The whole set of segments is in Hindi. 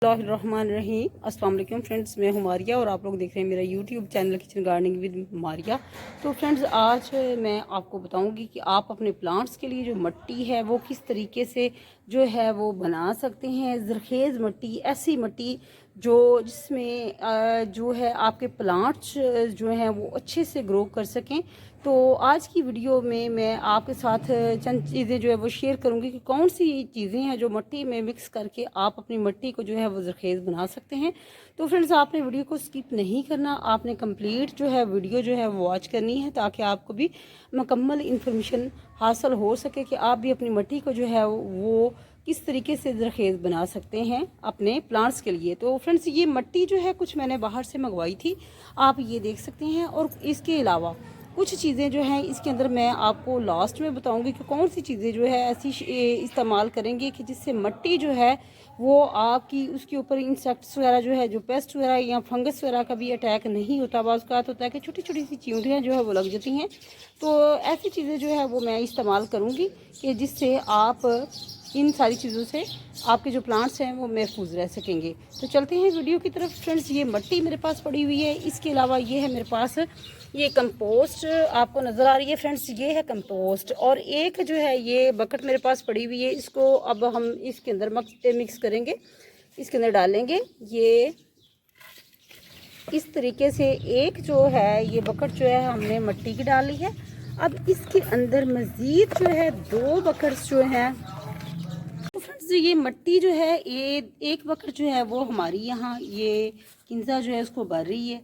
बिस्मिल्लाहिर्रहमानिर्रहीम। अस्सलाम वालेकुम फ्रेंड्स, मैं हूं मारिया और आप लोग देख रहे हैं मेरा YouTube channel kitchen gardening with Maria. तो फ्रेंड्स, आज मैं आपको बताऊंगी कि आप अपने प्लांट्स के लिए जो मिट्टी है वो किस तरीके से जो है वो बना सकते हैं। ज़रख़ेज़ मिट्टी, ऐसी मिट्टी जो जिसमें जो है आपके प्लांट्स जो हैं वो अच्छे से ग्रो कर सकें। तो आज की वीडियो में मैं आपके साथ चंद चीज़ें जो है वो शेयर करूंगी कि कौन सी चीज़ें हैं जो मिट्टी में मिक्स करके आप अपनी मिट्टी को जो है वो ज़रख़ेज़ बना सकते हैं। तो फ्रेंड्स, आपने वीडियो को स्किप नहीं करना, आपने कंप्लीट जो है वीडियो जो है वो वॉच करनी है ताकि आपको भी मुकम्मल इन्फॉर्मेशन हासिल हो सके कि आप भी अपनी मिट्टी को जो है वो किस तरीके से ज़रख़ेज़ बना सकते हैं अपने प्लांट्स के लिए। तो फ्रेंड्स, ये मिट्टी जो है कुछ मैंने बाहर से मंगवाई थी, आप ये देख सकते हैं। और इसके अलावा कुछ चीज़ें जो हैं इसके अंदर मैं आपको लास्ट में बताऊंगी कि कौन सी चीज़ें जो है ऐसी इस्तेमाल करेंगे कि जिससे मिट्टी जो है वो आपकी उसके ऊपर इंसेक्ट्स वगैरह जो है, जो पेस्ट वगैरह या फंगस वगैरह का भी अटैक नहीं होता। बाज़ का होता है कि छोटी छोटी सी चींटियाँ जो है वो लग जाती हैं। तो ऐसी चीज़ें जो है वो मैं इस्तेमाल करूँगी कि जिससे आप इन सारी चीज़ों से आपके जो प्लांट्स हैं वो महफूज रह सकेंगे। तो चलते हैं वीडियो की तरफ। फ्रेंड्स, ये मिट्टी मेरे पास पड़ी हुई है। इसके अलावा ये है मेरे पास ये कंपोस्ट आपको नज़र आ रही है। फ्रेंड्स, ये है कंपोस्ट। और एक जो है ये बकेट मेरे पास पड़ी हुई है, इसको अब हम इसके अंदर मिक्स करेंगे, इसके अंदर डालेंगे। ये इस तरीके से एक जो है ये बकेट जो है हमने मिट्टी की डाली है। अब इसके अंदर मज़ीद जो है 2 बकेट्स जो हैं। तो फ्रेंड्स, ये मिट्टी जो है ये एक बकेट जो है वो हमारी यहाँ ये किंजा जो है उसको भर रही है।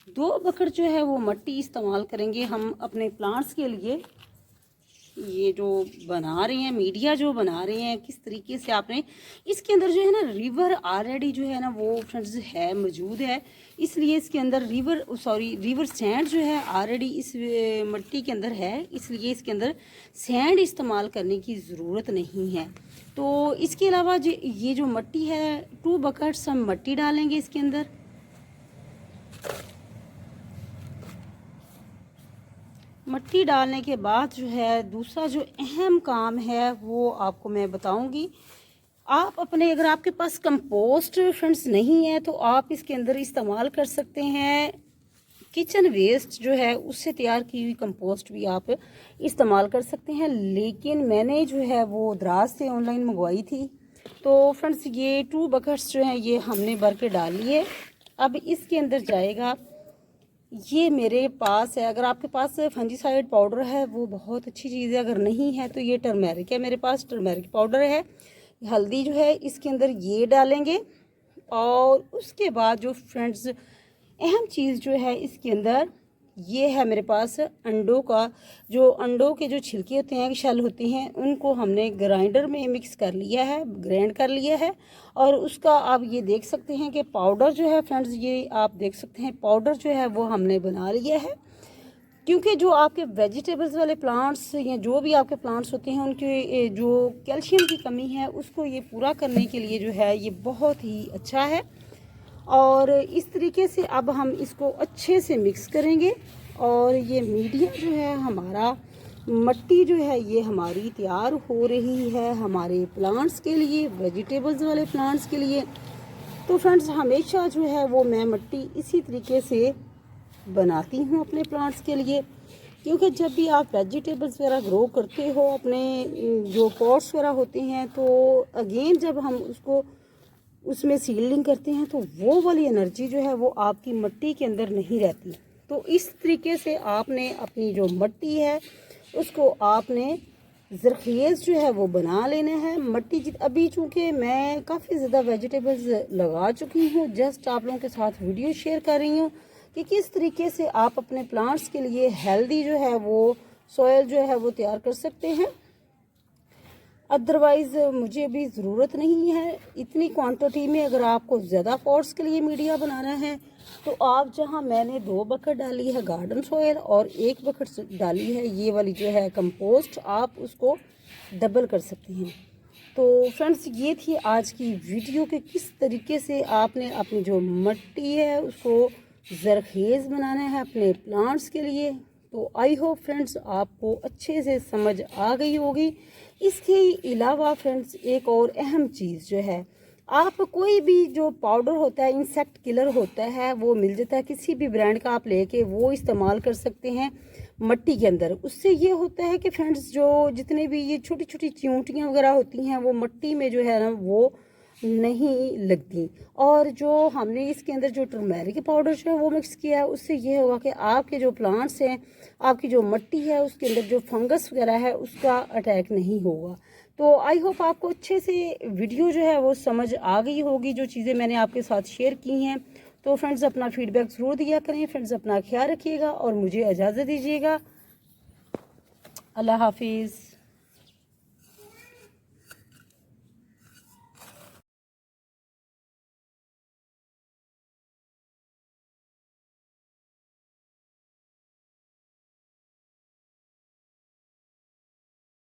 2 बकेट जो है वो मिट्टी इस्तेमाल करेंगे हम अपने प्लांट्स के लिए। ये जो बना रहे हैं, मीडिया जो बना रहे हैं, किस तरीके से आपने इसके अंदर जो है ना रिवर ऑलरेडी जो है ना वो फ्रेंड्स है, मौजूद है। इसलिए इसके अंदर रिवर सैंड जो है ऑलरेडी इस मिट्टी के अंदर है, इसलिए इसके अंदर सैंड इस्तेमाल करने की ज़रूरत नहीं है। तो इसके अलावा जो ये जो मिट्टी है 2 बकेट्स हम मिट्टी डालेंगे इसके अंदर। मिट्टी डालने के बाद जो है दूसरा जो अहम काम है वो आपको मैं बताऊंगी। आप अपने अगर आपके पास कंपोस्ट फ्रेंड्स नहीं है तो आप इसके अंदर इस्तेमाल कर सकते हैं किचन वेस्ट जो है उससे तैयार की हुई कंपोस्ट भी आप इस्तेमाल कर सकते हैं। लेकिन मैंने जो है वो दराज से ऑनलाइन मंगवाई थी। तो फ्रेंड्स, ये 2 बकेट्स जो हैं ये हमने भर के डाल लिए। अब इसके अंदर जाएगा, ये मेरे पास है, अगर आपके पास फंजीसाइड पाउडर है वो बहुत अच्छी चीज़ है, अगर नहीं है तो ये टर्मेरिक है, मेरे पास टर्मेरिक पाउडर है। हल्दी जो है इसके अंदर ये डालेंगे। और उसके बाद जो फ्रेंड्स अहम चीज़ जो है इसके अंदर ये है मेरे पास अंडों का, जो अंडों के जो छिलके होते हैं, शेल होते हैं, उनको हमने ग्राइंडर में मिक्स कर लिया है, ग्राइंड कर लिया है। और उसका आप ये देख सकते हैं कि पाउडर जो है फ्रेंड्स, ये आप देख सकते हैं पाउडर जो है वो हमने बना लिया है। क्योंकि जो आपके वेजिटेबल्स वाले प्लांट्स या जो भी आपके प्लांट्स होते हैं उनके जो कैल्शियम की कमी है उसको ये पूरा करने के लिए जो है ये बहुत ही अच्छा है। और इस तरीके से अब हम इसको अच्छे से मिक्स करेंगे। और ये मीडिया जो है हमारा, मिट्टी जो है ये हमारी तैयार हो रही है हमारे प्लांट्स के लिए, वेजिटेबल्स वाले प्लांट्स के लिए। तो फ्रेंड्स, हमेशा जो है वो मैं मिट्टी इसी तरीके से बनाती हूँ अपने प्लांट्स के लिए। क्योंकि जब भी आप वेजिटेबल्स वगैरह ग्रो करते हो अपने जो पॉट्स वगैरह होते हैं, तो अगेन जब हम उसको उसमें सीलिंग करते हैं तो वो वाली एनर्जी जो है वो आपकी मिट्टी के अंदर नहीं रहती। तो इस तरीके से आपने अपनी जो मिट्टी है उसको आपने ज़रख़ेज़ जो है वो बना लेना है। मिट्टी अभी चूँकि मैं काफ़ी ज़्यादा वेजिटेबल्स लगा चुकी हूँ, जस्ट आप लोगों के साथ वीडियो शेयर कर रही हूँ कि किस तरीके से आप अपने प्लांट्स के लिए हेल्दी जो है वो सॉयल जो है वो तैयार कर सकते हैं। अदरवाइज़ मुझे भी ज़रूरत नहीं है इतनी क्वांटिटी में। अगर आपको ज़्यादा पॉट्स के लिए मीडिया बनाना है तो आप, जहां मैंने 2 बकेट डाली है गार्डन सॉयल और 1 बकेट डाली है ये वाली जो है कंपोस्ट, आप उसको डबल कर सकते हैं। तो फ्रेंड्स, ये थी आज की वीडियो कि किस तरीके से आपने अपनी जो मिट्टी है उसको ज़रख़ेज़ बनाना है अपने प्लांट्स के लिए। तो आई होप फ्रेंड्स आपको अच्छे से समझ आ गई होगी। इसके अलावा फ्रेंड्स एक और अहम चीज़ जो है, आप कोई भी जो पाउडर होता है, इंसेक्ट किलर होता है, वो मिल जाता है किसी भी ब्रांड का, आप लेके वो इस्तेमाल कर सकते हैं मट्टी के अंदर। उससे ये होता है कि फ्रेंड्स जो जितने भी ये छोटी छोटी चींटियाँ वगैरह होती हैं वो मट्टी में जो है ना वो नहीं लगती। और जो हमने इसके अंदर जो टर्मेरिक पाउडर जो है वो मिक्स किया है, उससे ये होगा कि आपके जो प्लांट्स हैं, आपकी जो मट्टी है उसके अंदर जो फंगस वगैरह है उसका अटैक नहीं होगा। तो आई होप आपको अच्छे से वीडियो जो है वो समझ आ गई होगी, जो चीज़ें मैंने आपके साथ शेयर की हैं। तो फ्रेंड्स अपना फीडबैक ज़रूर दिया करें। फ्रेंड्स अपना ख्याल रखिएगा और मुझे इजाज़त दीजिएगा। अल्लाह हाफिज़।